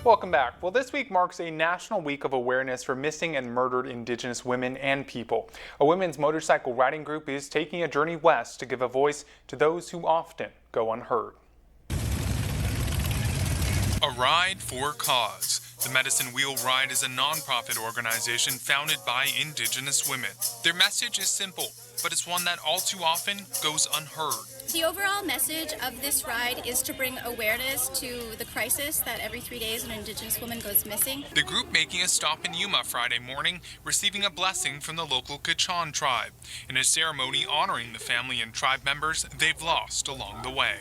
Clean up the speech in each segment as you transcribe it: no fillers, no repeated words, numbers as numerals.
Welcome back. Well, this week marks a national week of awareness for missing and murdered Indigenous women and people. A women's motorcycle riding group is taking a journey west to give a voice to those who often go unheard. A Ride for Cause. The Medicine Wheel Ride is a nonprofit organization founded by Indigenous women. Their message is simple, but it's one that all too often goes unheard. The overall message of this ride is to bring awareness to the crisis that every 3 days an Indigenous woman goes missing. The group making a stop in Yuma Friday morning, receiving a blessing from the local Kachan tribe in a ceremony honoring the family and tribe members they've lost along the way.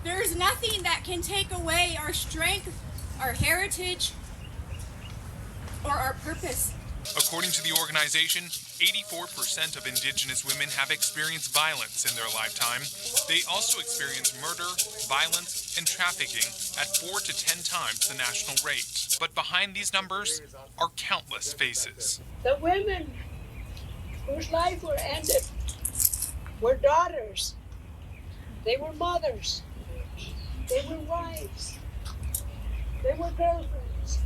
There's nothing that can take away our strength, our heritage, or our purpose. According to the organization, 84% of Indigenous women have experienced violence in their lifetime. They also experience murder, violence, and trafficking at 4 to 10 times the national rate. But behind these numbers are countless faces. The women whose life were ended were daughters. They were mothers. They were wives. They were girlfriends.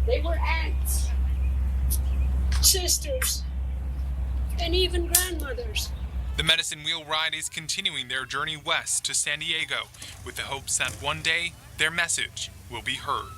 They were aunts, sisters, and even grandmothers. The Medicine Wheel Ride is continuing their journey west to San Diego with the hopes that one day their message will be heard.